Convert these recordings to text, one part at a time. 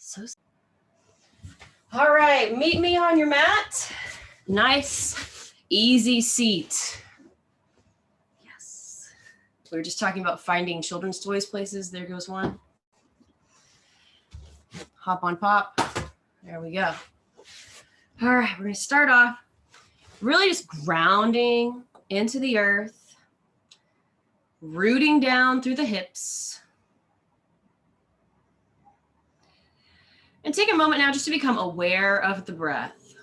So, all right, meet me on your mat. Nice, easy seat. Yes. We were just talking about finding children's toys places. There goes one. Hop on pop. There we go. All right, we're going to start off really just grounding into the earth, rooting down through the hips. And take a moment now just to become aware of the breath.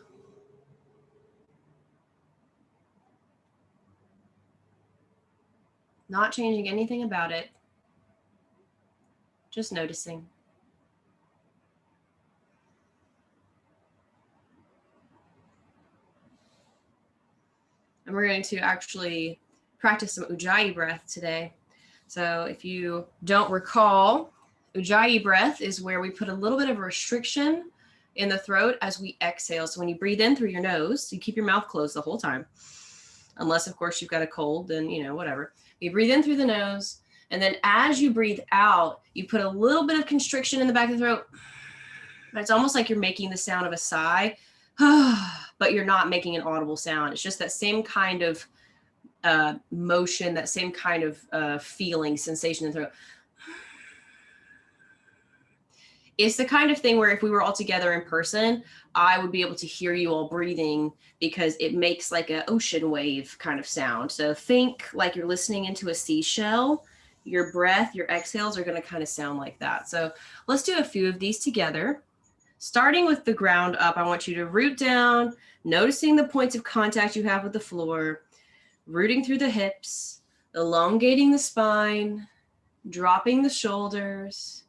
Not changing anything about it, just noticing. And we're going to actually practice some Ujjayi breath today. So if you don't recall, Ujjayi breath is where we put a little bit of restriction in the throat as we exhale. So when you breathe in through your nose, you keep your mouth closed the whole time. Unless, of course, you've got a cold, then, whatever. You breathe in through the nose. And then as you breathe out, you put a little bit of constriction in the back of the throat. But it's almost like you're making the sound of a sigh, but you're not making an audible sound. It's just that same kind of motion, that same kind of feeling, sensation in the throat. It's the kind of thing where if we were all together in person, I would be able to hear you all breathing because it makes like an ocean wave kind of sound. So think like you're listening into a seashell. Your breath, your exhales are going to kind of sound like that. So let's do a few of these together. Starting with the ground up, I want you to root down, noticing the points of contact you have with the floor, rooting through the hips, elongating the spine, dropping the shoulders,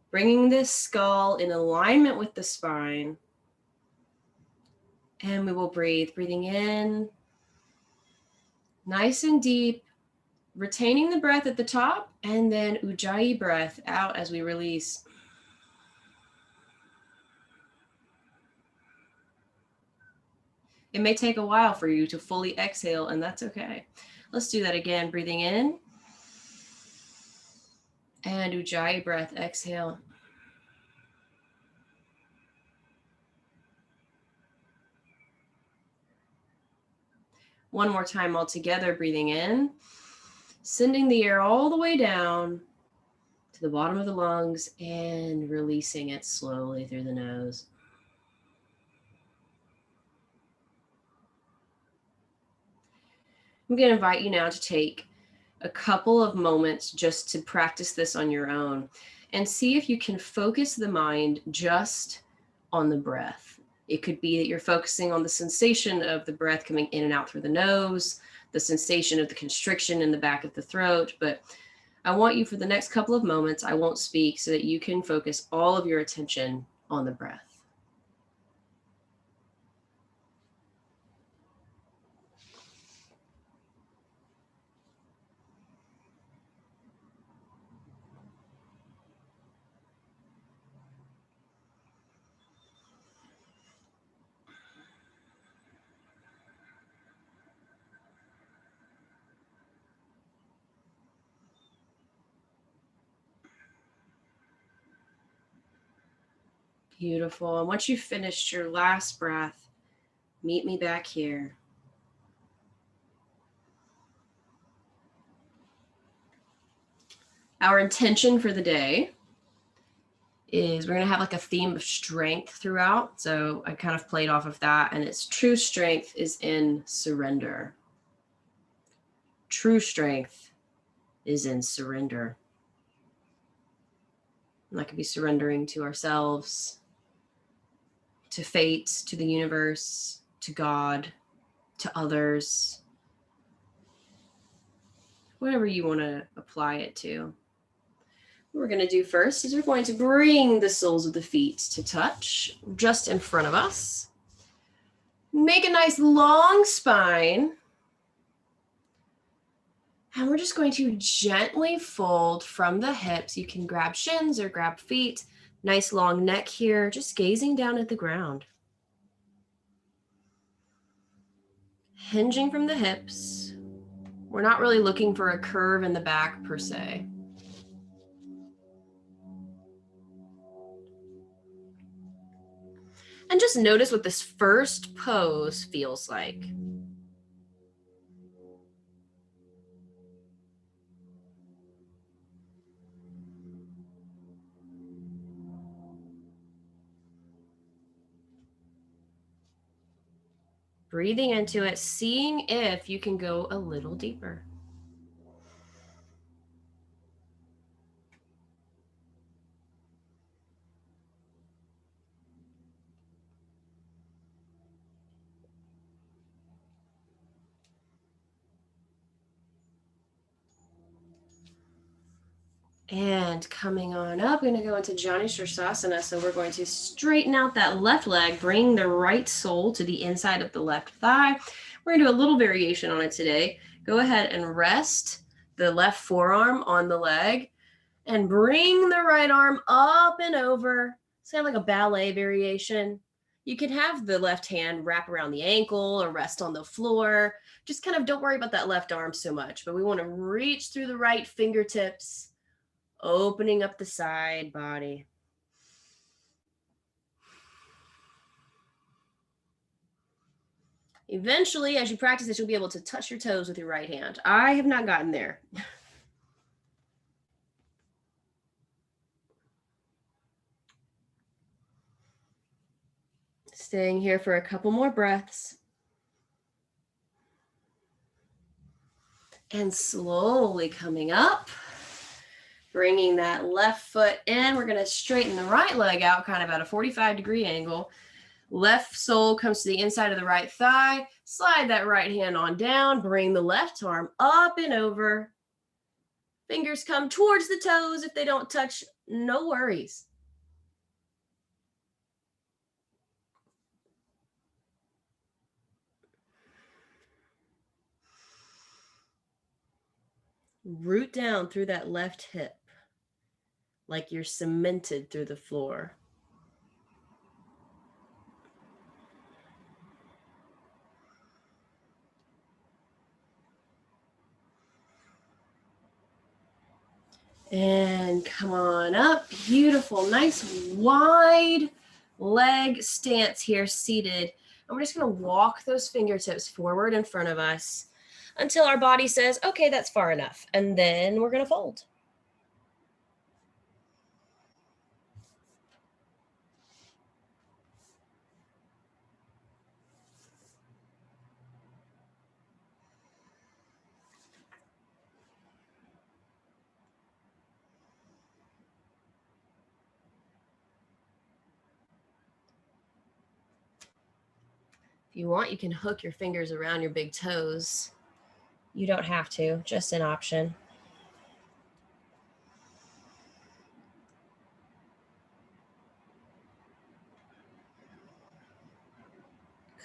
bringing this skull in alignment with the spine. And we will breathe, breathing in, nice and deep, retaining the breath at the top, and then Ujjayi breath out as we release. It may take a while for you to fully exhale, and that's okay. Let's do that again, breathing in, and Ujjayi breath, exhale. One more time all together, breathing in, sending the air all the way down to the bottom of the lungs and releasing it slowly through the nose. I'm going to invite you now to take a couple of moments just to practice this on your own and see if you can focus the mind just on the breath. It could be that you're focusing on the sensation of the breath coming in and out through the nose, the sensation of the constriction in the back of the throat. But I want you, for the next couple of moments, I won't speak, so that you can focus all of your attention on the breath. Beautiful. And once you've finished your last breath, meet me back here. Our intention for the day is we're going to have like a theme of strength throughout. So I kind of played off of that, and it's true strength is in surrender. True strength is in surrender. And that could be surrendering to ourselves, to fate, to the universe, to God, to others, whatever you want to apply it to. What we're going to do first is we're going to bring the soles of the feet to touch just in front of us. Make a nice long spine. And we're just going to gently fold from the hips. You can grab shins or grab feet. Nice long neck here, just gazing down at the ground. Hinging from the hips. We're not really looking for a curve in the back per se. And just notice what this first pose feels like. Breathing into it, seeing if you can go a little deeper. And coming on up, we're going to go into Jani Sirsasana. So we're going to straighten out that left leg, bring the right sole to the inside of the left thigh. We're going to do a little variation on it today. Go ahead and rest the left forearm on the leg and bring the right arm up and over. It's kind of like a ballet variation. You can have the left hand wrap around the ankle or rest on the floor. Just kind of don't worry about that left arm so much, but we want to reach through the right fingertips, opening up the side body. Eventually, as you practice this, you'll be able to touch your toes with your right hand. I have not gotten there. Staying here for a couple more breaths. And slowly coming up, bringing that left foot in. We're going to straighten the right leg out kind of at a 45-degree angle. Left sole comes to the inside of the right thigh. Slide that right hand on down. Bring the left arm up and over. Fingers come towards the toes. If they don't touch, no worries. Root down through that left hip like you're cemented through the floor. And come on up. Beautiful, nice wide leg stance here, seated. And we're just going to walk those fingertips forward in front of us until our body says, okay, that's far enough. And then we're going to fold. If you want, you can hook your fingers around your big toes. You don't have to, just an option.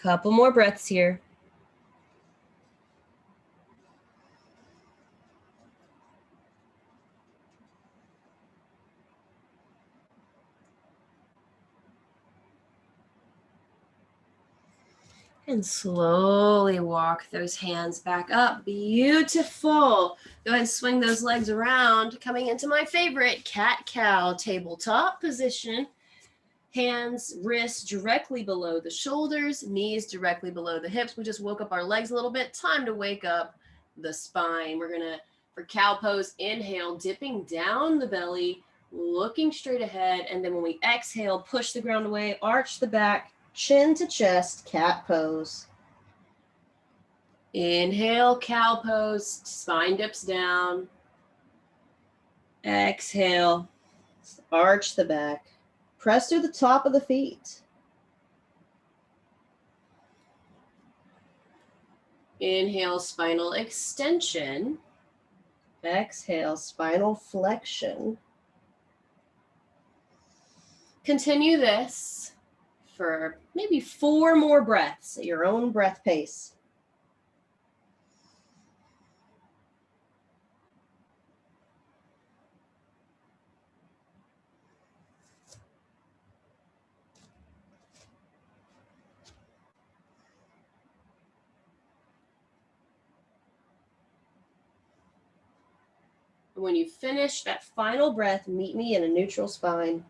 Couple more breaths here. And slowly walk those hands back up. Beautiful. Go ahead and swing those legs around. Coming into my favorite cat-cow tabletop position. Hands, wrists directly below the shoulders, knees directly below the hips. We just woke up our legs a little bit. Time to wake up the spine. We're going to, for cow pose, inhale, dipping down the belly, looking straight ahead. And then when we exhale, push the ground away, arch the back, chin to chest, cat pose. Inhale, cow pose, spine dips down. Exhale, arch the back. Press through the top of the feet. Inhale, spinal extension. Exhale, spinal flexion. Continue this for maybe 4 more breaths at your own breath pace. When you finish that final breath, meet me in a neutral spine.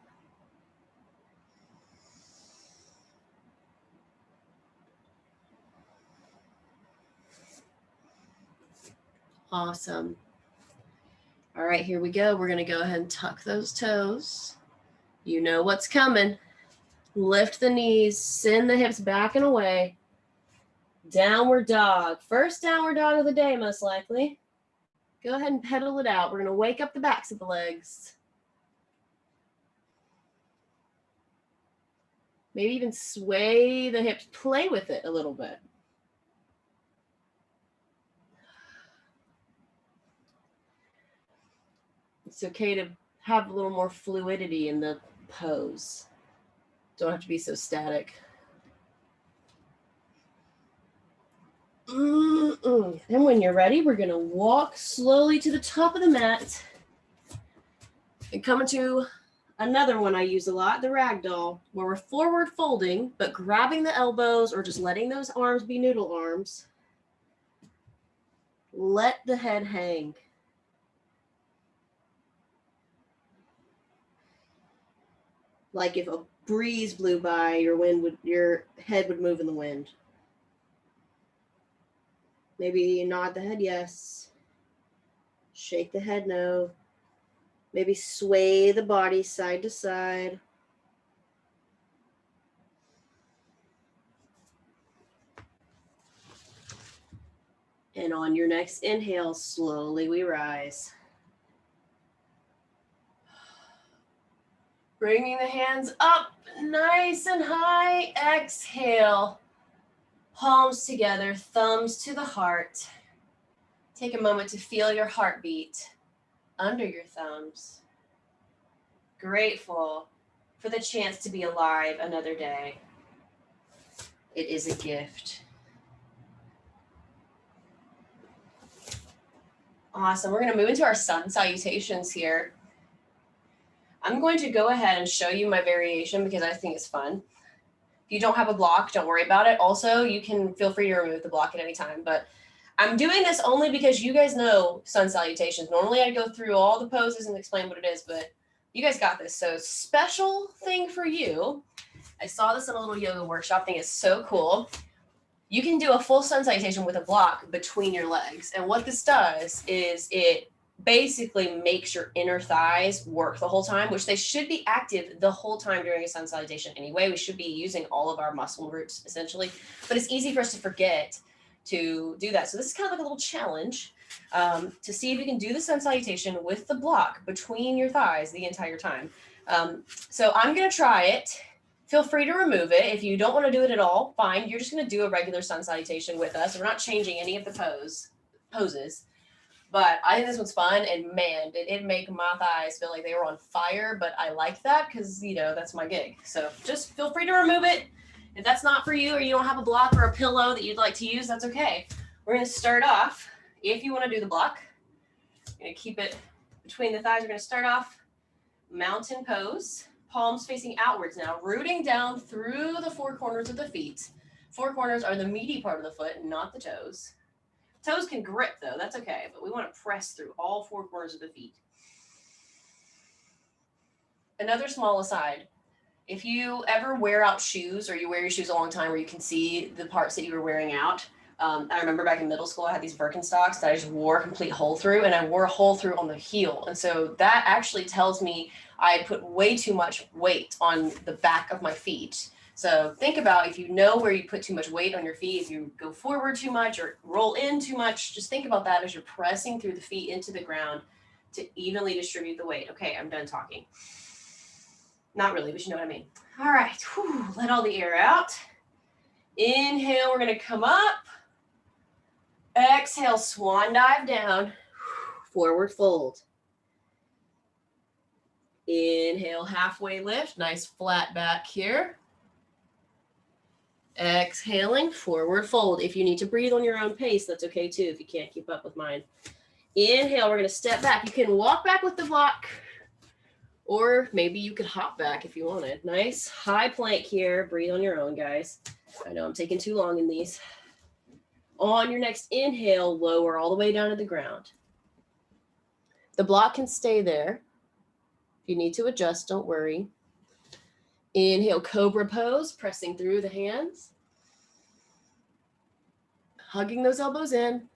Awesome. All right, here we go. We're going to go ahead and tuck those toes. You know what's coming. Lift the knees, send the hips back and away. Downward dog. First downward dog of the day, most likely. Go ahead and pedal it out. We're going to wake up the backs of the legs. Maybe even sway the hips, play with it a little bit. It's okay to have a little more fluidity in the pose. Don't have to be so static. And when you're ready, we're going to walk slowly to the top of the mat and come into another one I use a lot, the ragdoll, where we're forward folding, but grabbing the elbows or just letting those arms be noodle arms. Let the head hang. Like if a breeze blew by, your head would move in the wind. Maybe nod the head yes. Shake the head no. Maybe sway the body side to side. And on your next inhale, slowly we rise. Bringing the hands up nice and high. Exhale. Palms together, thumbs to the heart. Take a moment to feel your heartbeat under your thumbs. Grateful for the chance to be alive another day. It is a gift. Awesome. We're going to move into our sun salutations here. I'm going to go ahead and show you my variation because I think it's fun. If you don't have a block, don't worry about it. Also, you can feel free to remove the block at any time, but I'm doing this only because you guys know sun salutations. Normally I go through all the poses and explain what it is, but you guys got this. So special thing for you. I saw this in a little yoga workshop. I think it's so cool. You can do a full sun salutation with a block between your legs. And what this does is it basically makes your inner thighs work the whole time, which they should be active the whole time during a sun salutation anyway. We should be using all of our muscle groups essentially, but it's easy for us to forget to do that. So this is kind of like a little challenge to see if you can do the sun salutation with the block between your thighs the entire time. So I'm going to try it. Feel free to remove it. If you don't want to do it at all, fine. You're just going to do a regular sun salutation with us. We're not changing any of the poses. But I think this one's fun, and man, did it make my thighs feel like they were on fire, but I like that because, you know, that's my gig. So just feel free to remove it. If that's not for you or you don't have a block or a pillow that you'd like to use, that's okay. We're going to start off, if you want to do the block, you're going to keep it between the thighs. We're going to start off mountain pose, palms facing outwards now, rooting down through the four corners of the feet. Four corners are the meaty part of the foot, not the toes. Toes can grip though, that's okay, but we want to press through all four corners of the feet. Another small aside, if you ever wear out shoes or you wear your shoes a long time where you can see the parts that you were wearing out, I remember back in middle school, I had these Birkenstocks that I just wore a complete hole through, and I wore a hole through on the heel. And so that actually tells me I put way too much weight on the back of my feet. So think about if you know where you put too much weight on your feet, if you go forward too much or roll in too much, just think about that as you're pressing through the feet into the ground to evenly distribute the weight. Okay, I'm done talking. Not really, but you know what I mean. All right, whew, let all the air out. Inhale, we're gonna come up. Exhale, swan dive down. Forward fold. Inhale, halfway lift, nice flat back here. Exhaling, forward fold. If you need to breathe on your own pace, that's okay too, if you can't keep up with mine. Inhale, we're gonna step back. You can walk back with the block, or maybe you could hop back if you wanted. Nice high plank here. Breathe on your own, guys. I know I'm taking too long in these. On your next inhale, lower all the way down to the ground. The block can stay there. If you need to adjust, don't worry. Inhale, cobra pose, pressing through the hands. Hugging those elbows in.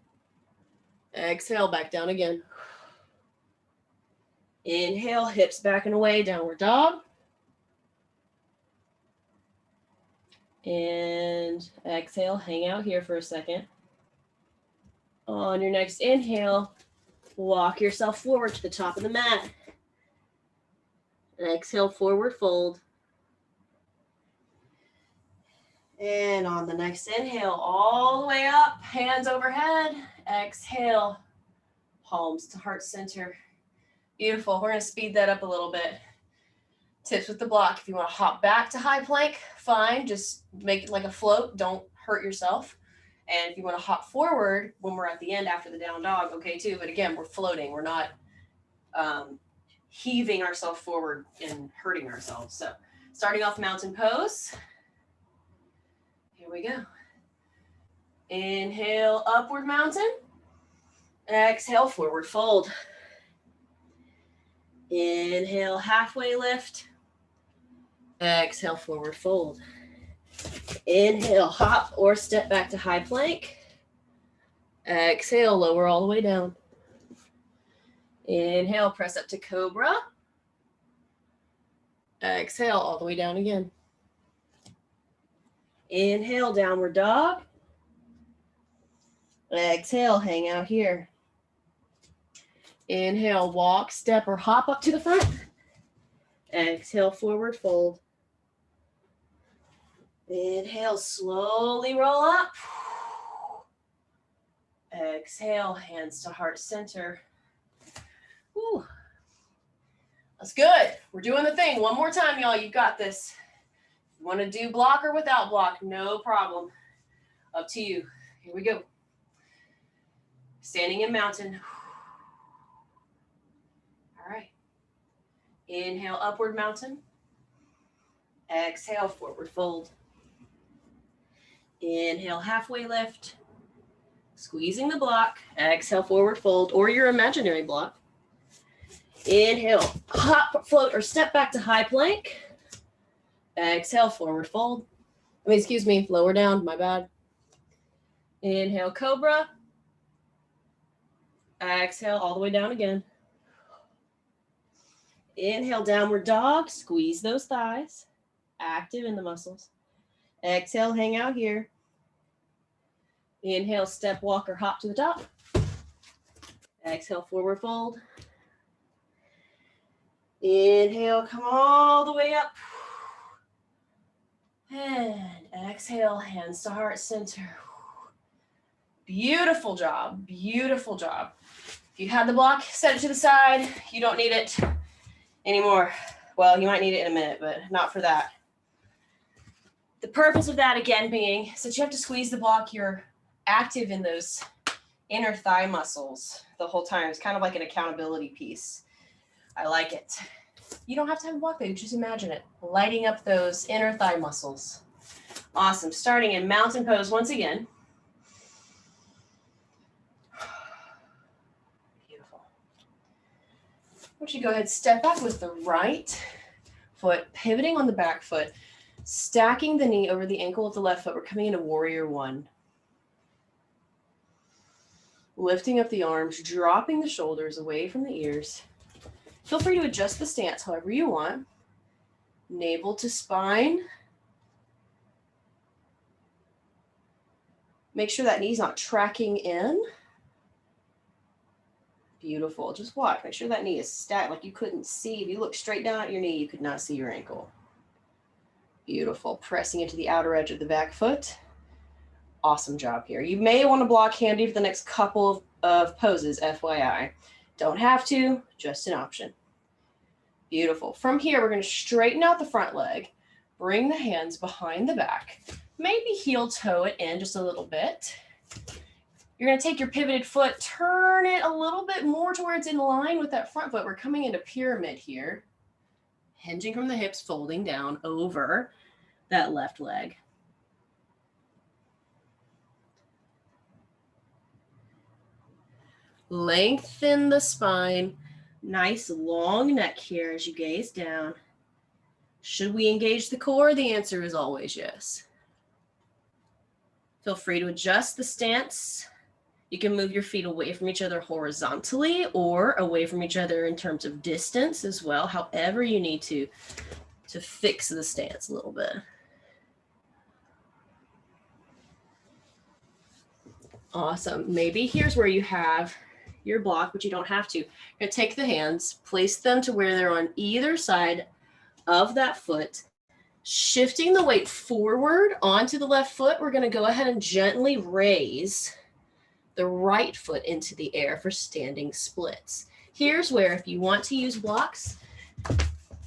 Exhale, back down again. Inhale, hips back and away, downward dog. And exhale, hang out here for a second. On your next inhale, walk yourself forward to the top of the mat. Exhale, forward fold. And on the next inhale, all the way up, hands overhead. Exhale, palms to heart center. Beautiful. We're going to speed that up a little bit. Tips with the block. If you want to hop back to high plank, fine. Just make it like a float. Don't hurt yourself. And if you want to hop forward when we're at the end after the down dog, okay too. But again, we're floating. We're not heaving ourselves forward and hurting ourselves. So starting off mountain pose. Here we go. Inhale, upward mountain. Exhale, forward fold. Inhale, halfway lift. Exhale, forward fold. Inhale, hop or step back to high plank. Exhale, lower all the way down. Inhale, press up to cobra. Exhale, all the way down again. Inhale, downward dog. Exhale, hang out here. Inhale, walk, step, or hop up to the front. Exhale, forward fold. Inhale, slowly roll up. Exhale, hands to heart center. Whew. That's good. We're doing the thing. One more time, y'all. You got this. You want to do block or without block? No problem. Up to you. Here we go. Standing in mountain. All right. Inhale, upward mountain. Exhale, forward fold. Inhale, halfway lift. Squeezing the block. Exhale, forward fold, or your imaginary block. Inhale, hop, float, or step back to high plank. Exhale, forward fold. Lower down, my bad. Inhale, cobra. Exhale, all the way down again. Inhale, downward dog. Squeeze those thighs. Active in the muscles. Exhale, hang out here. Inhale, step, walk, or hop to the top. Exhale, forward fold. Inhale, come all the way up. And exhale, hands to heart center. Beautiful job. Beautiful job. If you had the block, set it to the side. You don't need it anymore. Well, you might need it in a minute, but not for that. The purpose of that, again, being since you have to squeeze the block, you're active in those inner thigh muscles the whole time. It's kind of like an accountability piece. I like it. You don't have to have a block, baby. Just imagine it. Lighting up those inner thigh muscles. Awesome. Starting in mountain pose once again. Beautiful. I want you to go ahead, step back with the right foot, pivoting on the back foot, stacking the knee over the ankle of the left foot. We're coming into warrior one. Lifting up the arms, dropping the shoulders away from the ears. Feel free to adjust the stance however you want. Navel to spine. Make sure that knee's not tracking in. Beautiful. Just watch. Make sure that knee is stacked like you couldn't see. If you look straight down at your knee, you could not see your ankle. Beautiful. Pressing into the outer edge of the back foot. Awesome job here. You may want to block handy for the next couple of poses, FYI. Don't have to, just an option. Beautiful. From here, we're going to straighten out the front leg, bring the hands behind the back, maybe heel toe it in just a little bit. You're going to take your pivoted foot, turn it a little bit more to where it's in line with that front foot. We're coming into pyramid here, hinging from the hips, folding down over that left leg. Lengthen the spine. Nice long neck here as you gaze down. Should we engage the core? The answer is always yes. Feel free to adjust the stance You can move your feet away from each other horizontally or away from each other in terms of distance as well, however you need to fix the stance a little bit. Awesome. Maybe here's where you have your block, but you don't have to. You're going to take the hands, place them to where they're on either side of that foot, shifting the weight forward onto the left foot. We're going to go ahead and gently raise the right foot into the air for standing splits. Here's where, if you want to use blocks,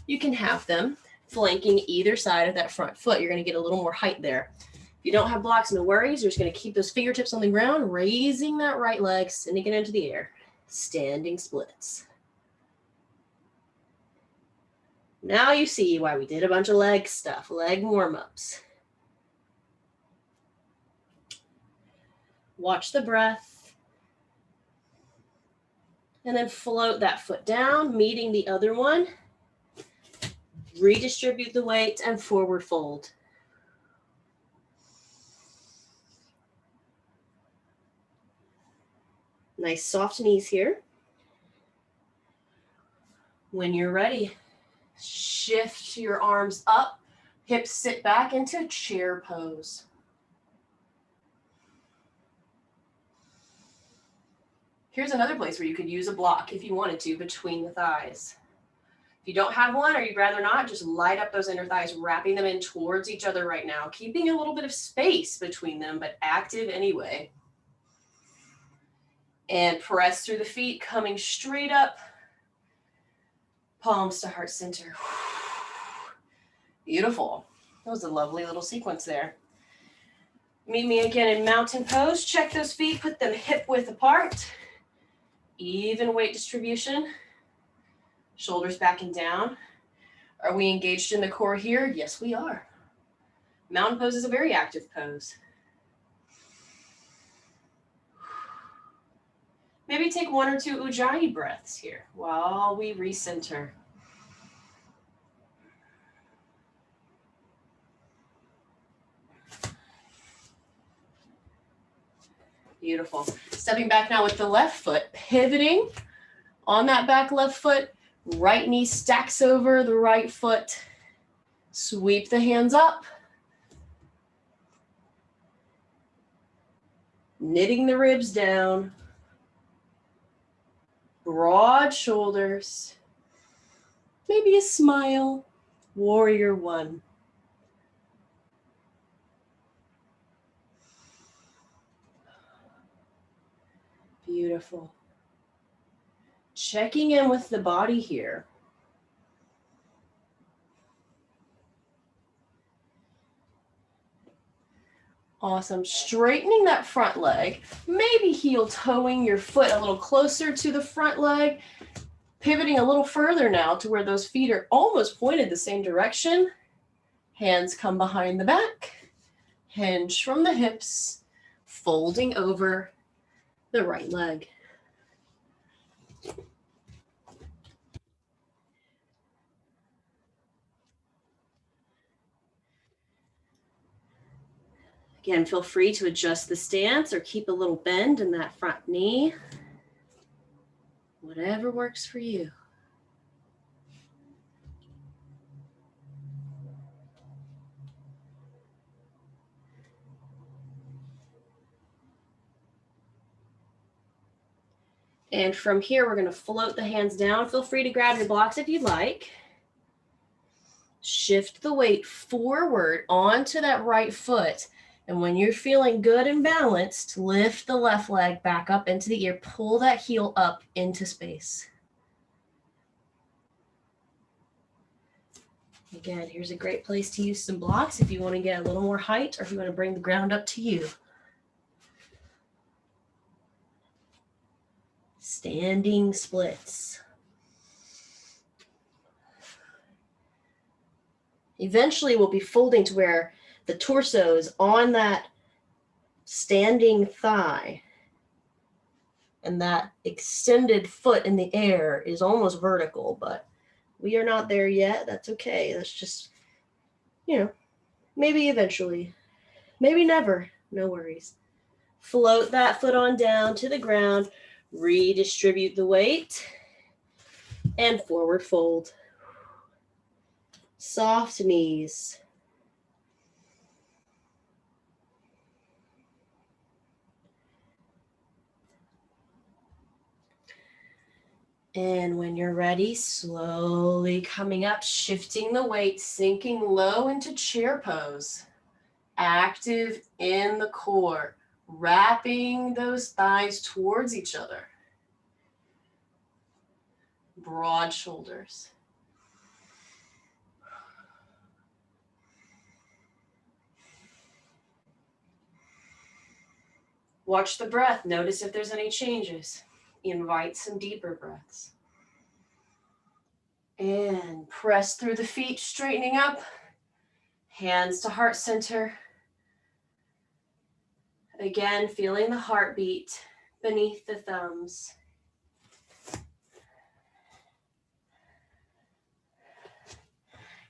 you can have them flanking either side of that front foot. You're going to get a little more height there. If you don't have blocks, no worries. You're just going to keep those fingertips on the ground, raising that right leg, sending it into the air. Standing splits. Now you see why we did a bunch of leg stuff, leg warm-ups. Watch the breath. And then float that foot down, meeting the other one. Redistribute the weight and forward fold. Nice soft knees here. When you're ready, shift your arms up, hips sit back into chair pose. Here's another place where you could use a block if you wanted to between the thighs. If you don't have one or you'd rather not, just light up those inner thighs, wrapping them in towards each other right now, keeping a little bit of space between them, but active anyway. And press through the feet, coming straight up, palms to heart center. Beautiful. That was a lovely little sequence there. Meet me again in mountain pose. Check those feet, put them hip width apart. Even weight distribution. Shoulders back and down. Are we engaged in the core here? Yes, we are. Mountain pose is a very active pose. Maybe take 1 or 2 Ujjayi breaths here while we recenter. Beautiful. Stepping back now with the left foot, pivoting on that back left foot, right knee stacks over the right foot. Sweep the hands up. Knitting the ribs down. Broad shoulders, maybe a smile, warrior one. Beautiful. Checking in with the body here. Awesome. Straightening that front leg, maybe heel toeing your foot a little closer to the front leg, pivoting a little further now to where those feet are almost pointed the same direction. Hands come behind the back, hinge from the hips, folding over the right leg. Again, feel free to adjust the stance or keep a little bend in that front knee. Whatever works for you. And from here, we're going to float the hands down. Feel free to grab your blocks if you'd like. Shift the weight forward onto that right foot. And when you're feeling good and balanced, lift the left leg back up into the ear. Pull that heel up into space. Again, here's a great place to use some blocks if you want to get a little more height or if you want to bring the ground up to you. Standing splits. Eventually, we'll be folding to where the torso is on that standing thigh. And that extended foot in the air is almost vertical, but we are not there yet. That's okay. That's just, maybe eventually. Maybe never. No worries. Float that foot on down to the ground. Redistribute the weight. And forward fold. Soft knees. And when you're ready, slowly coming up, shifting the weight, sinking low into chair pose. Active in the core, wrapping those thighs towards each other. Broad shoulders. Watch the breath. Notice if there's any changes. Invite some deeper breaths. And press through the feet, straightening up. Hands to heart center. Again, feeling the heartbeat beneath the thumbs.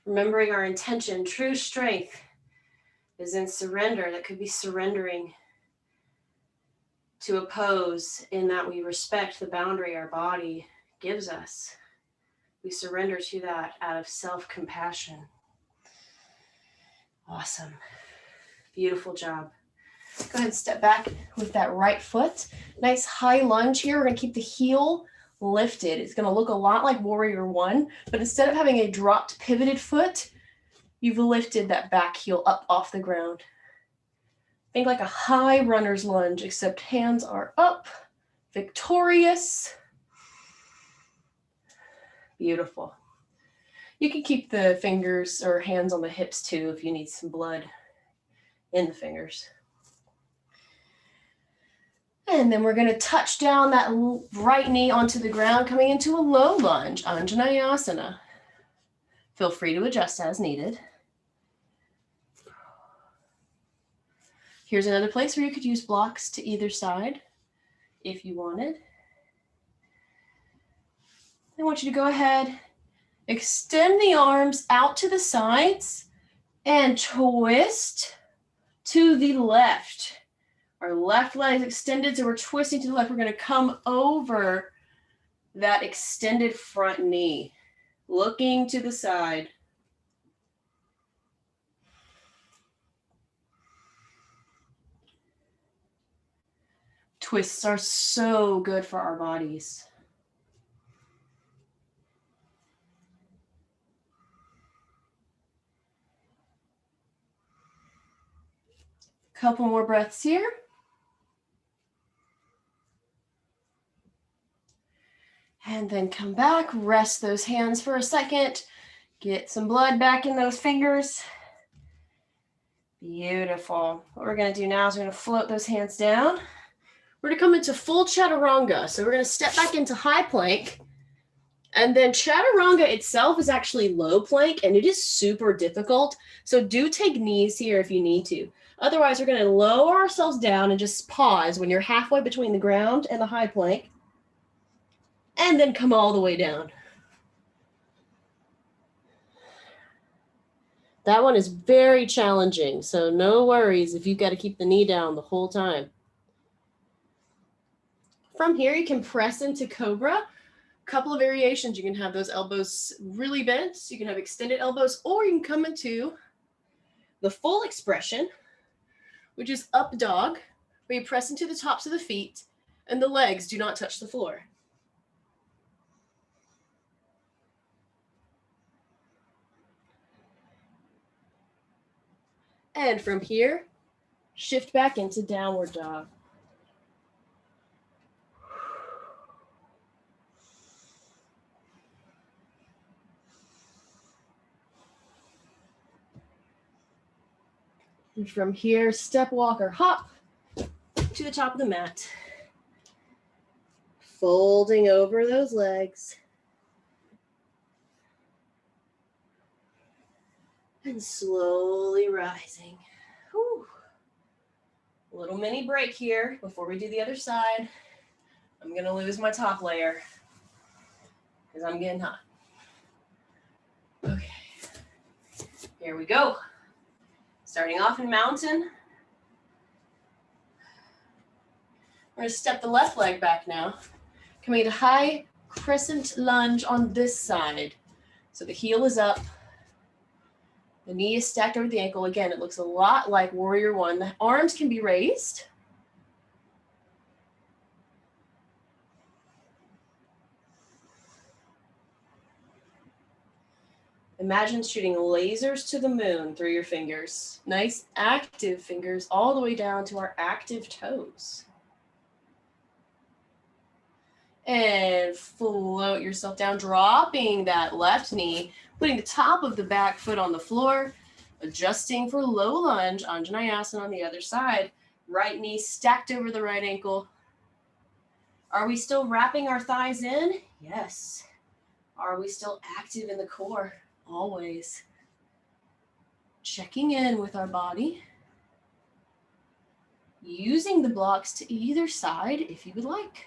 Remembering our intention, true strength is in surrender. That could be surrendering to a pose in that we respect the boundary our body gives us. We surrender to that out of self-compassion. Awesome. Beautiful job. Go ahead and step back with that right foot. Nice high lunge here. We're going to keep the heel lifted. It's going to look a lot like Warrior One, but instead of having a dropped pivoted foot, you've lifted that back heel up off the ground. Think like a high runner's lunge, except hands are up. Victorious. Beautiful. You can keep the fingers or hands on the hips too if you need some blood in the fingers. And then we're going to touch down that right knee onto the ground, coming into a low lunge, Anjaneyasana. Feel free to adjust as needed. Here's another place where you could use blocks to either side if you wanted. I want you to go ahead, extend the arms out to the sides and twist to the left. Our left leg is extended, so we're twisting to the left. We're going to come over that extended front knee, looking to the side. Twists are so good for our bodies. Couple more breaths here. And then come back, rest those hands for a second. Get some blood back in those fingers. Beautiful. What we're going to do now is we're going to float those hands down. We're going to come into full chaturanga. So we're going to step back into high plank. And then chaturanga itself is actually low plank, and it is super difficult. So do take knees here if you need to. Otherwise, we're going to lower ourselves down and just pause when you're halfway between the ground and the high plank. And then come all the way down. That one is very challenging, so no worries if you've got to keep the knee down the whole time. From here, you can press into Cobra. Couple of variations. You can have those elbows really bent. You can have extended elbows, or you can come into the full expression, which is up dog, where you press into the tops of the feet and the legs do not touch the floor. And from here, shift back into downward dog. And from here, step, walk, or hop to the top of the mat. Folding over those legs. And slowly rising. Whew. A little mini break here before we do the other side. I'm going to lose my top layer because I'm getting hot. Okay. Here we go. Starting off in mountain. We're going to step the left leg back now. Coming into high crescent lunge on this side. So the heel is up. The knee is stacked over the ankle. Again, it looks a lot like warrior one. The arms can be raised. Imagine shooting lasers to the moon through your fingers. Nice active fingers all the way down to our active toes. And float yourself down, dropping that left knee, putting the top of the back foot on the floor, adjusting for low lunge, Anjaneyasana on the other side. Right knee stacked over the right ankle. Are we still wrapping our thighs in? Yes. Are we still active in the core? Always. Checking in with our body. Using the blocks to either side if you would like.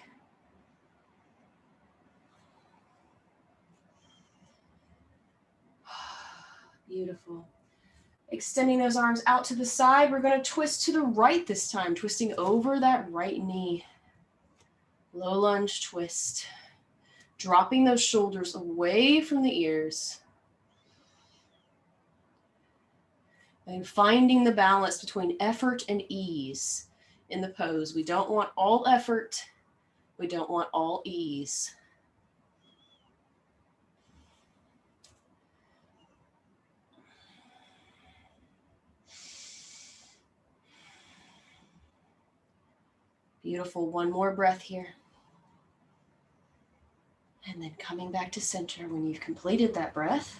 Beautiful. Extending those arms out to the side. We're going to twist to the right this time, twisting over that right knee. Low lunge twist. Dropping those shoulders away from the ears. And finding the balance between effort and ease in the pose. We don't want all effort. We don't want all ease. Beautiful. One more breath here. And then coming back to center when you've completed that breath.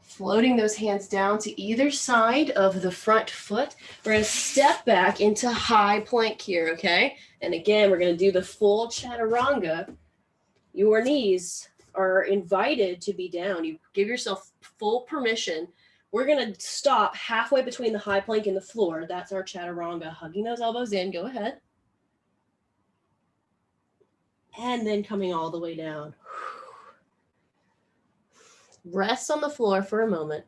Floating those hands down to either side of the front foot. We're going to step back into high plank here, okay? And again, we're going to do the full chaturanga. Your knees are invited to be down. You give yourself full permission. We're going to stop halfway between the high plank and the floor. That's our chaturanga. Hugging those elbows in. Go ahead. And then coming all the way down. Rest on the floor for a moment.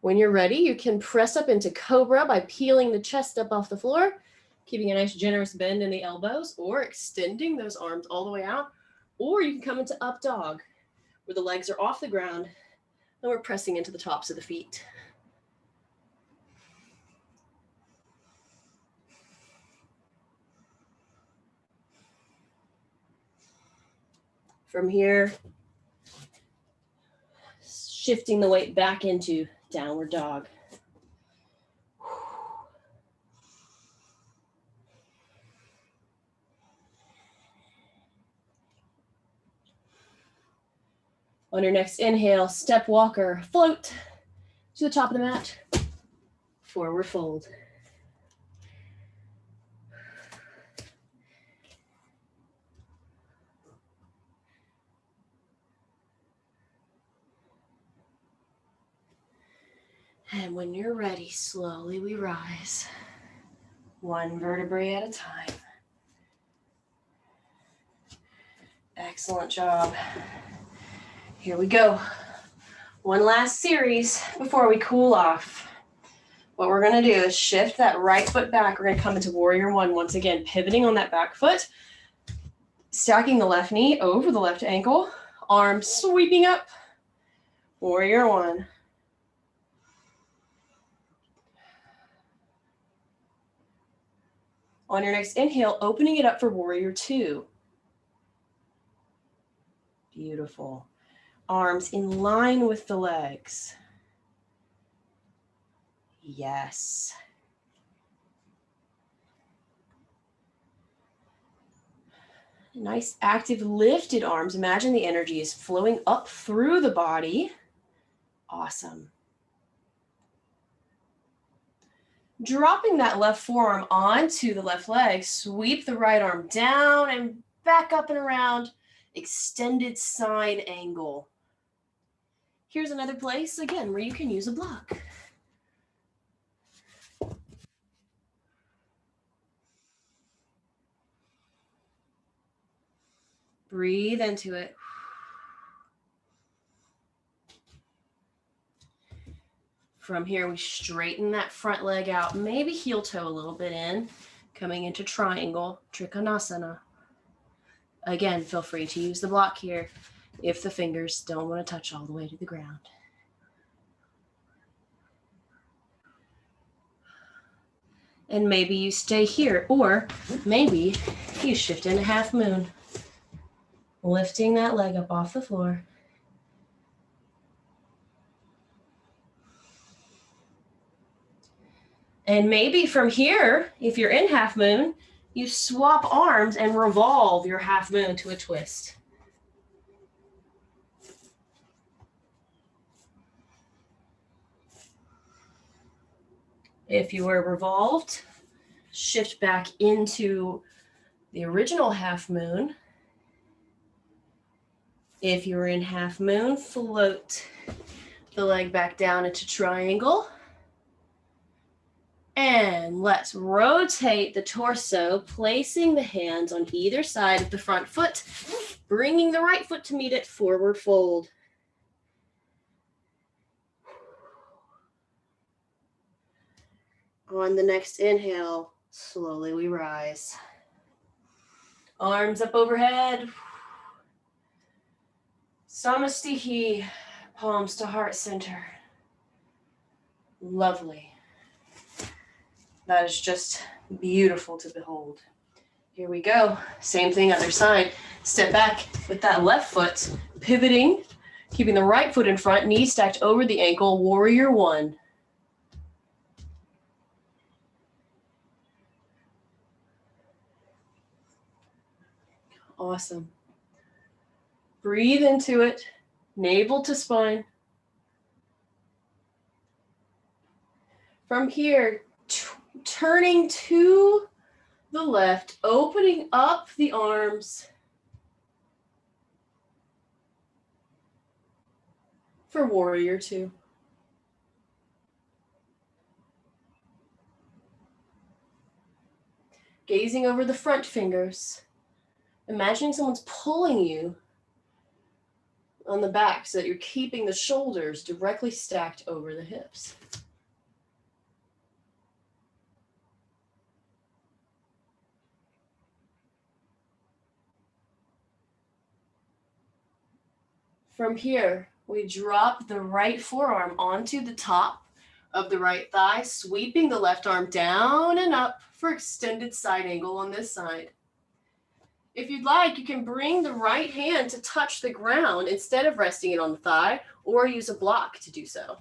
When you're ready, you can press up into cobra by peeling the chest up off the floor, keeping a nice generous bend in the elbows, or extending those arms all the way out. Or you can come into up dog, where the legs are off the ground and we're pressing into the tops of the feet. From here, shifting the weight back into downward dog. On your next inhale, step walker, float to the top of the mat, forward fold. And when you're ready, slowly we rise, one vertebrae at a time. Excellent job. Here we go. One last series before we cool off. What we're going to do is shift that right foot back. We're going to come into warrior one once again, pivoting on that back foot, stacking the left knee over the left ankle, arms sweeping up, warrior one. On your next inhale, opening it up for warrior two. Beautiful. Arms in line with the legs. Yes. Nice active lifted arms. Imagine the energy is flowing up through the body. Awesome. Dropping that left forearm onto the left leg, sweep the right arm down and back up and around, extended side angle. Here's another place, again, where you can use a block. Breathe into it. From here, we straighten that front leg out, maybe heel toe a little bit in, coming into triangle, Trikonasana. Again, feel free to use the block here if the fingers don't want to touch all the way to the ground. And maybe you stay here, or maybe you shift into half moon, lifting that leg up off the floor. And maybe from here, if you're in half moon, you swap arms and revolve your half moon to a twist. If you are revolved, shift back into the original half moon. If you're in half moon, float the leg back down into triangle. And let's rotate the torso, placing the hands on either side of the front foot, bringing the right foot to meet it, forward fold. On the next inhale, slowly we rise. Arms up overhead. Samastihi, palms to heart center. Lovely. That is just beautiful to behold. Here we go. Same thing, other side. Step back with that left foot, pivoting, keeping the right foot in front, knees stacked over the ankle, warrior one. Awesome. Breathe into it, navel to spine. From here, turning to the left, opening up the arms for warrior two. Gazing over the front fingers, imagining someone's pulling you on the back so that you're keeping the shoulders directly stacked over the hips. From here, we drop the right forearm onto the top of the right thigh, sweeping the left arm down and up for extended side angle on this side. If you'd like, you can bring the right hand to touch the ground instead of resting it on the thigh, or use a block to do so.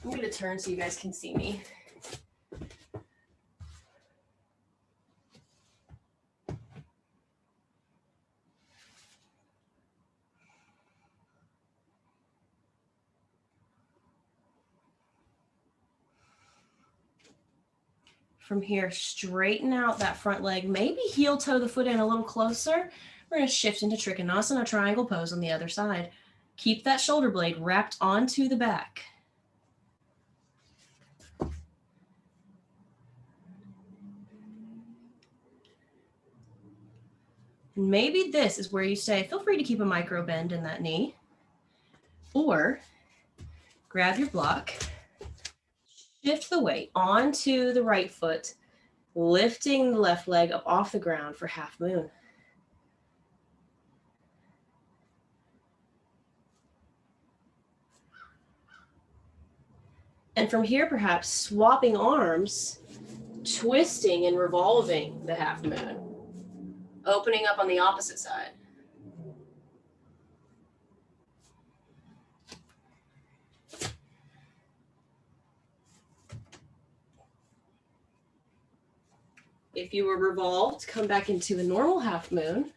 I'm going to turn so you guys can see me. From here, straighten out that front leg, maybe heel toe the foot in a little closer. We're going to shift into Trikonasana, triangle pose on the other side. Keep that shoulder blade wrapped onto the back. And maybe this is where you say, feel free to keep a micro bend in that knee, or grab your block. Shift the weight onto the right foot, lifting the left leg up off the ground for half moon. And from here, perhaps swapping arms, twisting and revolving the half moon, opening up on the opposite side. If you were revolved, come back into a normal half moon.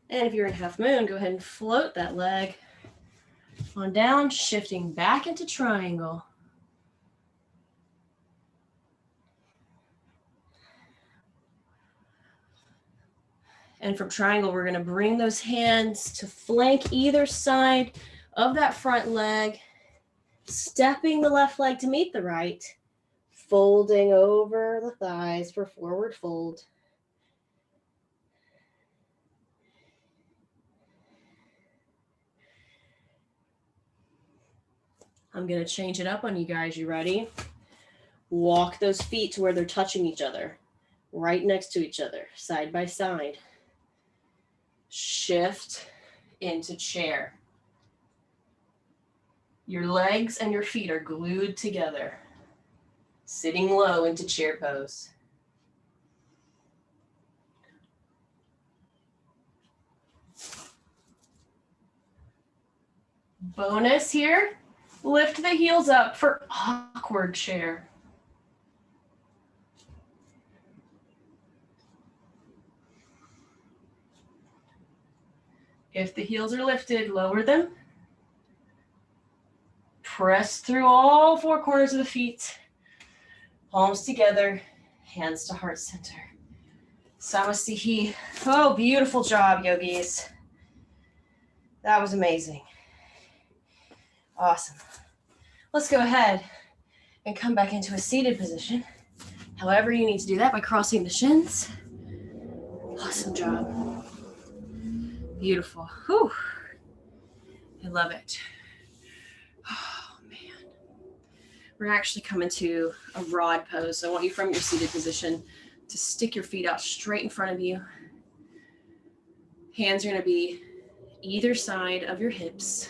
And if you're in half moon, go ahead and float that leg on down, shifting back into triangle. And from triangle, we're going to bring those hands to flank either side of that front leg, stepping the left leg to meet the right, folding over the thighs for forward fold. I'm going to change it up on you guys. You ready? Walk those feet to where they're touching each other, right next to each other, side by side. Shift into chair. Your legs and your feet are glued together. Sitting low into chair pose. Bonus here, lift the heels up for awkward chair. If the heels are lifted, lower them. Press through all four corners of the feet. Palms together, hands to heart center. Samastihi. Oh, beautiful job, yogis. That was amazing. Awesome. Let's go ahead and come back into a seated position. However, you need to do that by crossing the shins. Awesome job. Beautiful. Whew. I love it. Oh, man. We're actually coming to a rod pose. So I want you from your seated position to stick your feet out straight in front of you. Hands are going to be either side of your hips.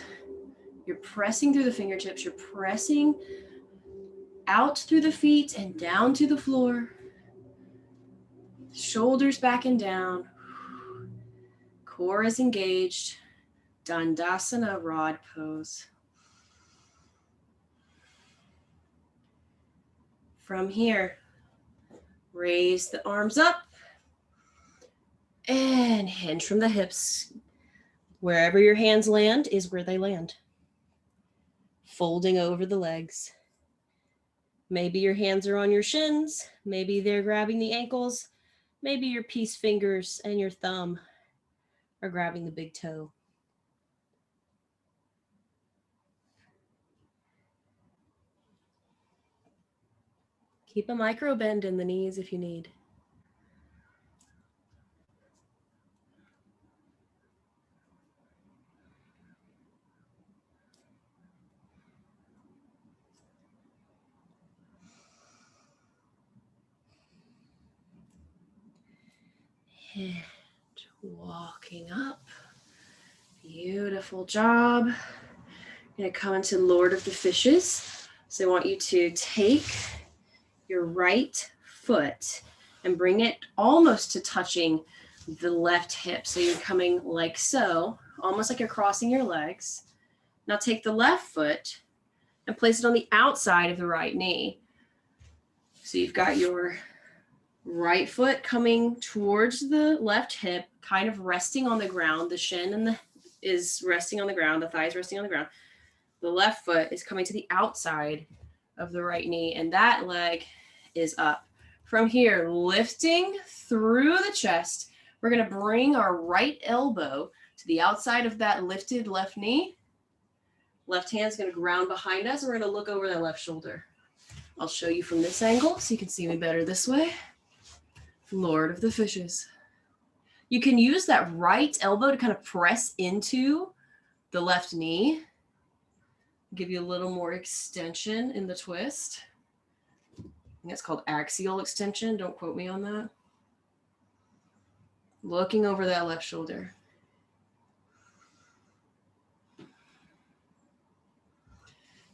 You're pressing through the fingertips. You're pressing out through the feet and down to the floor. Shoulders back and down. Core is engaged. Dandasana rod pose. From here, raise the arms up and hinge from the hips. Wherever your hands land is where they land. Folding over the legs. Maybe your hands are on your shins. Maybe they're grabbing the ankles. Maybe your peace fingers and your thumb are grabbing the big toe. Keep a micro bend in the knees if you need. And walking up. Beautiful job. I'm going to come into Lord of the Fishes. So I want you to take your right foot and bring it almost to touching the left hip. So you're coming like so, almost like you're crossing your legs. Now take the left foot and place it on the outside of the right knee. So you've got your right foot coming towards the left hip, kind of resting on the ground. The shin and is resting on the ground. The thigh is resting on the ground. The left foot is coming to the outside of the right knee, and that leg is up. From here, lifting through the chest, we're going to bring our right elbow to the outside of that lifted left knee. Left hand's going to ground behind us, and we're going to look over that left shoulder. I'll show you from this angle so you can see me better this way. Lord of the Fishes. You can use that right elbow to kind of press into the left knee. Give you a little more extension in the twist. I think it's called axial extension. Don't quote me on that. Looking over that left shoulder.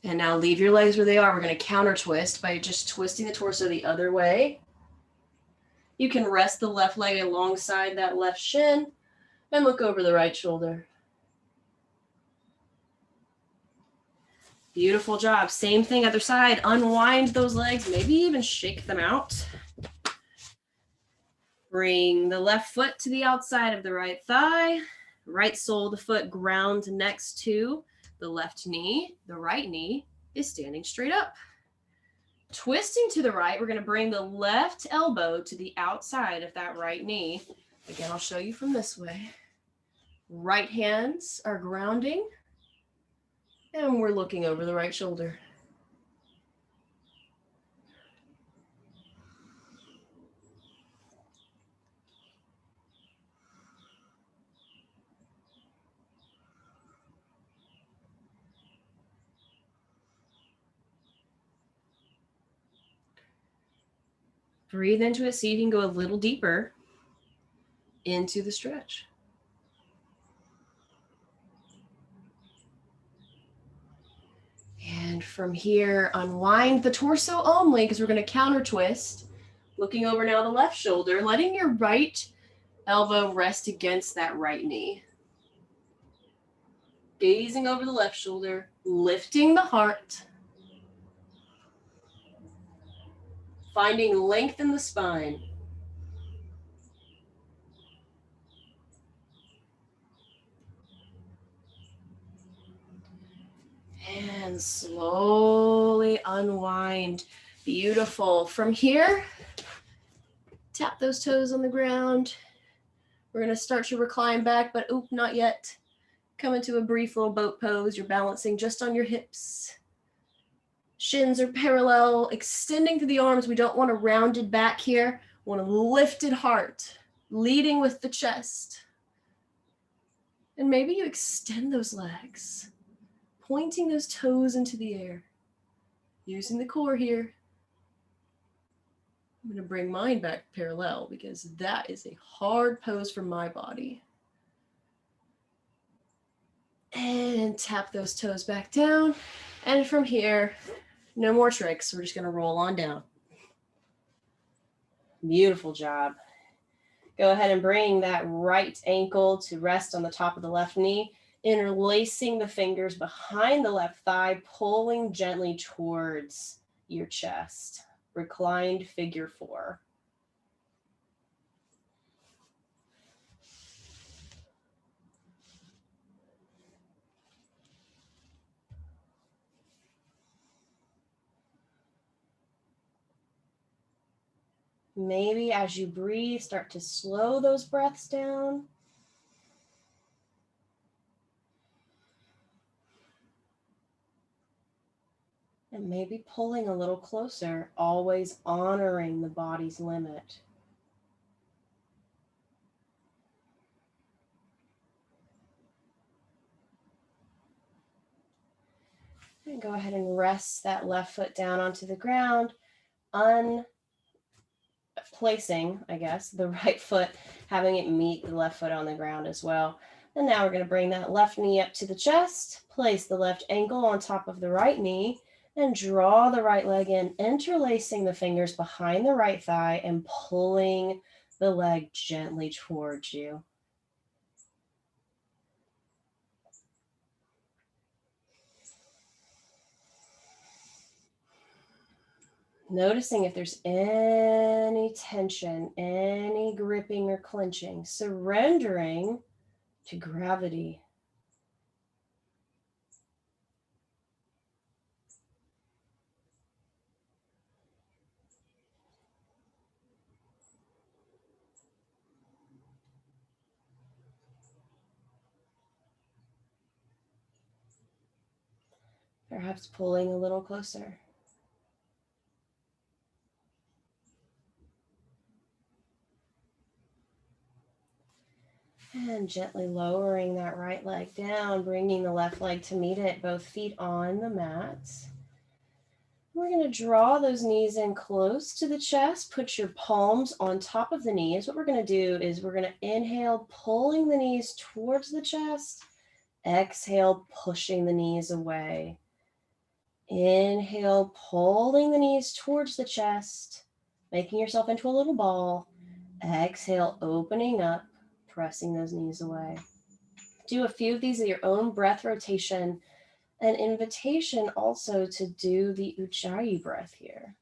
And now leave your legs where they are. We're going to counter twist by just twisting the torso the other way. You can rest the left leg alongside that left shin and look over the right shoulder. Beautiful job. Same thing, other side. Unwind those legs, maybe even shake them out. Bring the left foot to the outside of the right thigh. Right sole of the foot ground next to the left knee. The right knee is standing straight up. Twisting to the right, we're going to bring the left elbow to the outside of that right knee. Again, I'll show you from this way. Right hands are grounding, and we're looking over the right shoulder. Breathe into it. See if you can go a little deeper into the stretch. And from here, unwind the torso only because we're going to counter twist. Looking over now the left shoulder, letting your right elbow rest against that right knee. Gazing over the left shoulder, lifting the heart. Finding length in the spine. And slowly unwind. Beautiful. From here, tap those toes on the ground. We're going to start to recline back, but oop, not yet. Come into a brief little boat pose. You're balancing just on your hips. Shins are parallel, extending through the arms. We don't want a rounded back here. We want a lifted heart, leading with the chest. And maybe you extend those legs, pointing those toes into the air, using the core here. I'm going to bring mine back parallel because that is a hard pose for my body. And tap those toes back down. And from here, no more tricks. We're just going to roll on down. Beautiful job. Go ahead and bring that right ankle to rest on the top of the left knee, interlacing the fingers behind the left thigh, pulling gently towards your chest. Reclined figure 4. Maybe as you breathe, start to slow those breaths down. And maybe pulling a little closer, always honoring the body's limit. And go ahead and rest that left foot down onto the ground, placing, I guess, the right foot, having it meet the left foot on the ground as well. And now we're going to bring that left knee up to the chest, place the left ankle on top of the right knee, and draw the right leg in, interlacing the fingers behind the right thigh and pulling the leg gently towards you. Noticing if there's any tension, any gripping or clenching, surrendering to gravity. Perhaps pulling a little closer. And gently lowering that right leg down, bringing the left leg to meet it, both feet on the mat. We're going to draw those knees in close to the chest. Put your palms on top of the knees. What we're going to do is we're going to inhale, pulling the knees towards the chest. Exhale, pushing the knees away. Inhale, pulling the knees towards the chest, making yourself into a little ball. Exhale, opening up, pressing those knees away. Do a few of these at your own breath rotation. An invitation also to do the Ujjayi breath here.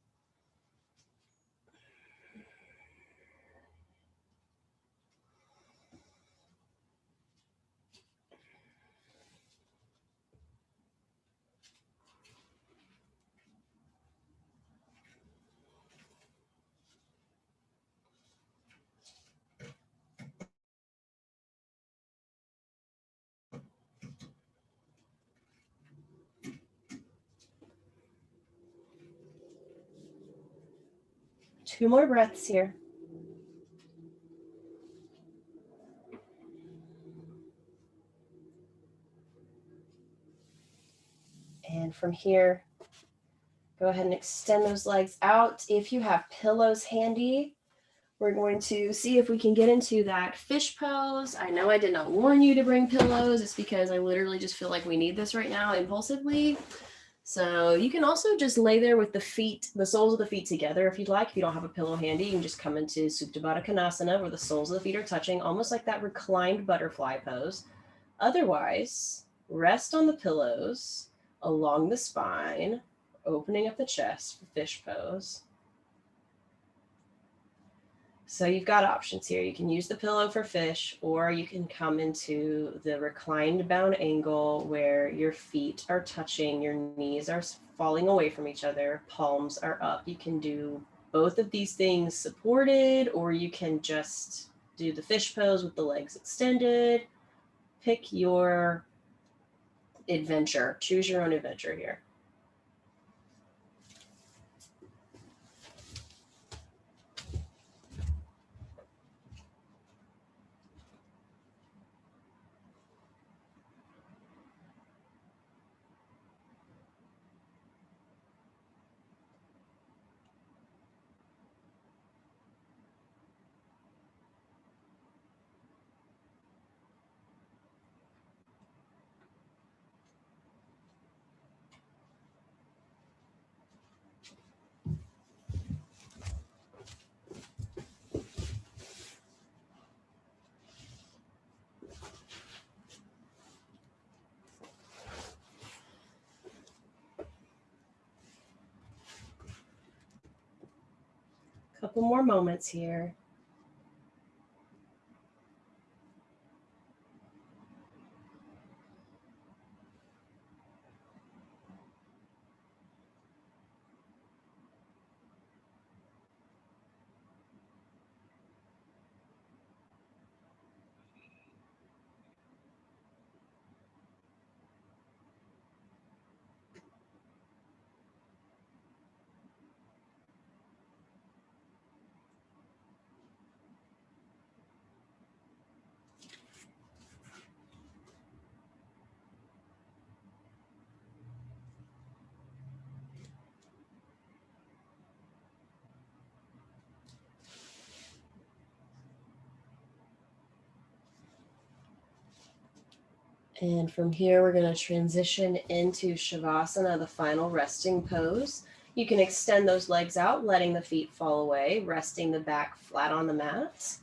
Two more breaths here. And from here, Go ahead and extend those legs out. If you have pillows handy, we're going to see if we can get into that fish pose. I know I did not warn you to bring pillows. It's because I literally just feel like we need this right now impulsively. So you can also just lay there with the feet, the soles of the feet together if you'd like. If you don't have a pillow handy, you can just come into Supta Baddha Konasana where the soles of the feet are touching, almost like that reclined butterfly pose. Otherwise, rest on the pillows along the spine, opening up the chest for fish pose. So you've got options here. You can use the pillow for fish, or you can come into the reclined bound angle where your feet are touching, your knees are falling away from each other, palms are up. You can do both of these things supported, or you can just do the fish pose with the legs extended. Pick your adventure. Choose your own adventure here. Couple more moments here. And from here, we're going to transition into Shavasana, the final resting pose. You can extend those legs out, letting the feet fall away, resting the back flat on the mat.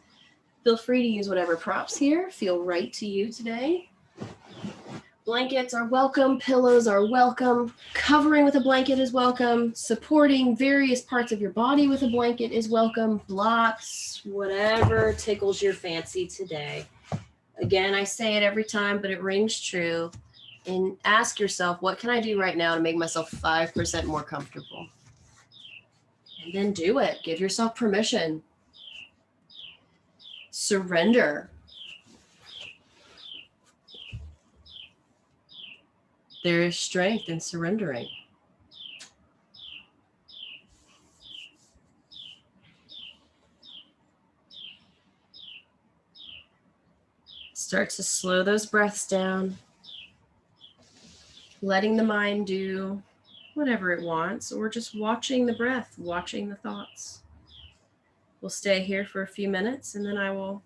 Feel free to use whatever props here feel right to you today. Blankets are welcome, pillows are welcome, covering with a blanket is welcome, supporting various parts of your body with a blanket is welcome, blocks, whatever tickles your fancy today. Again, I say it every time, but it rings true. And ask yourself, what can I do right now to make myself 5% more comfortable? And then do it. Give yourself permission. Surrender. There is strength in surrendering. Start to slow those breaths down, letting the mind do whatever it wants, or just watching the breath, watching the thoughts. We'll stay here for a few minutes, and then I will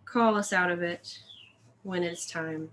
call us out of it when it's time.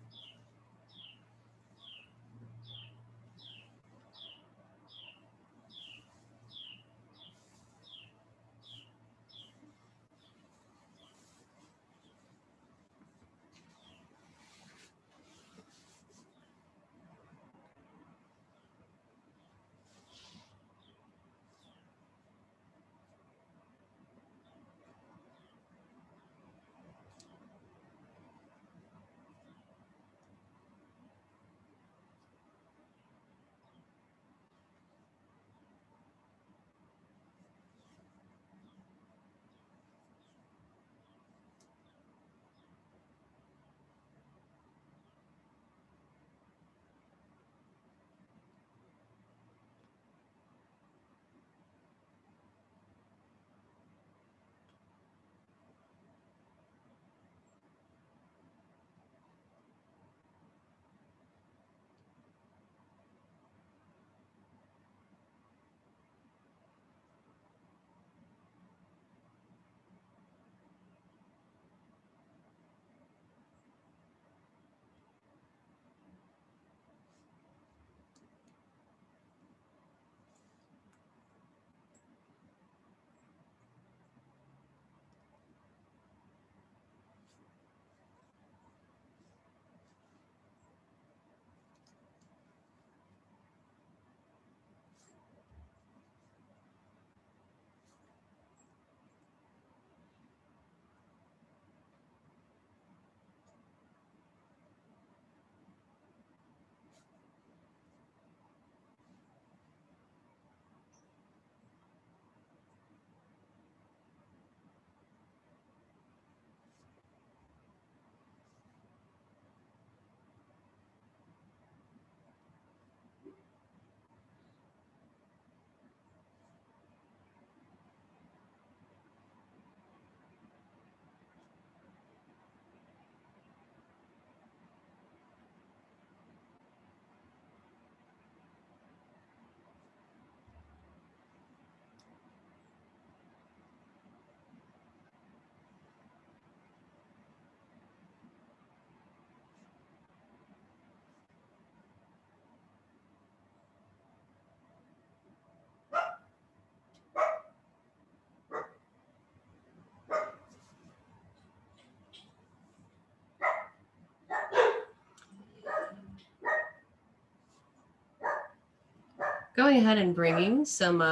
Going ahead and bringing some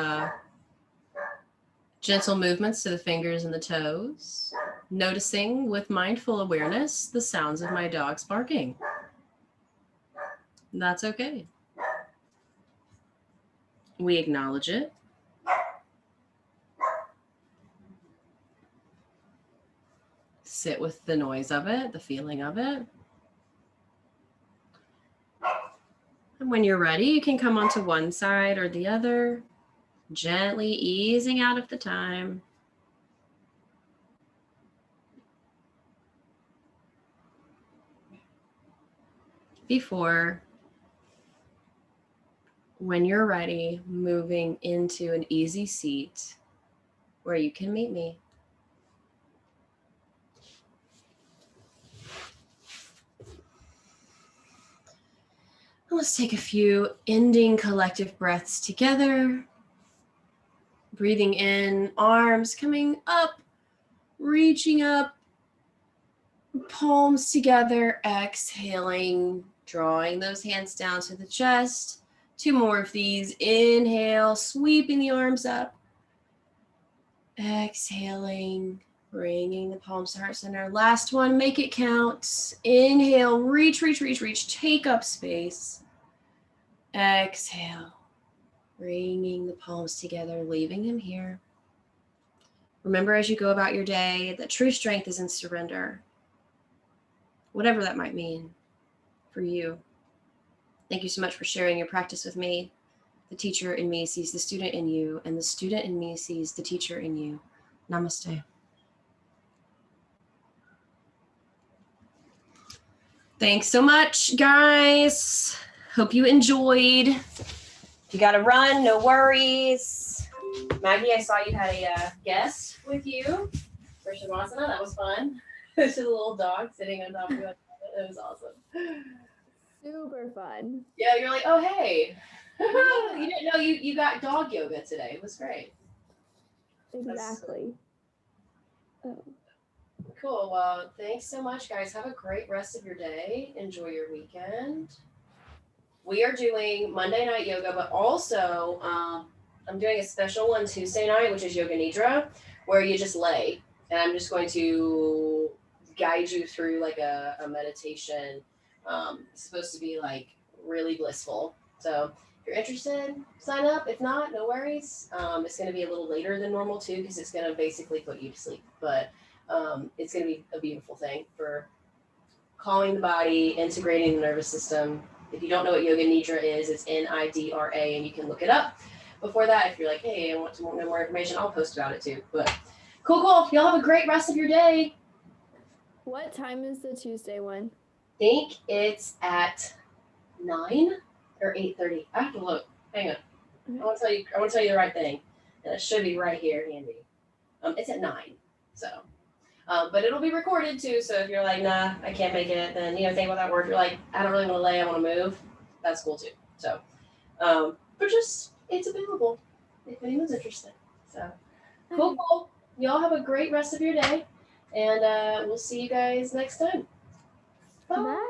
gentle movements to the fingers and the toes, noticing with mindful awareness the sounds of my dogs barking. That's okay. We acknowledge it. Sit with the noise of it, the feeling of it. And when you're ready, you can come onto one side or the other, gently easing out of the time. Before, when you're ready, moving into an easy seat where you can meet me. Let's take a few ending collective breaths together. Breathing in, arms coming up, reaching up, palms together, exhaling, drawing those hands down to the chest. 2 more of these. Inhale, sweeping the arms up. Exhaling, bringing the palms to heart center. Last one, make it count. Inhale, reach, reach, reach, reach. Take up space. Exhale, bringing the palms together, leaving them here. Remember as you go about your day that true strength is in surrender, whatever that might mean for you. Thank you so much for sharing your practice with me. The teacher in me sees the student in you, and the student in me sees the teacher in you. Namaste. Thanks so much, guys. Hope you enjoyed. If you got to run, no worries. Maggie, I saw you had a guest with you for Shavasana. That was fun. It's just a little dog sitting on top of you. It was awesome. Super fun. Yeah, you're like, oh, hey. You didn't know you got dog yoga today. It was great. Exactly. Cool. Well, thanks so much, guys. Have a great rest of your day. Enjoy your weekend. We are doing Monday night yoga, but also I'm doing a special one Tuesday night, which is Yoga Nidra, where you just lay. And I'm just going to guide you through like a meditation. It's supposed to be like really blissful. So if you're interested, sign up. If not, no worries. It's going to be a little later than normal too, because it's going to basically put you to sleep. But it's going to be a beautiful thing for calming the body, integrating the nervous system. If you don't know what Yoga Nidra is, it's Nidra, and you can look it up. Before that, if you're like, hey, I want to know more information, I'll post about it too. But cool. Y'all have a great rest of your day. What time is the Tuesday one? I think it's at 9 or 8:30. I have to look. Hang on. Okay. I want to tell you the right thing. And it should be right here handy. It's at 9. So but it'll be recorded too. So if you're like, nah, I can't make it, then think about that word. If you're like, I don't really want to lay, I want to move, that's cool too. So but just it's available if anyone's interested. So cool. Y'all have a great rest of your day. And we'll see you guys next time. Bye. Bye.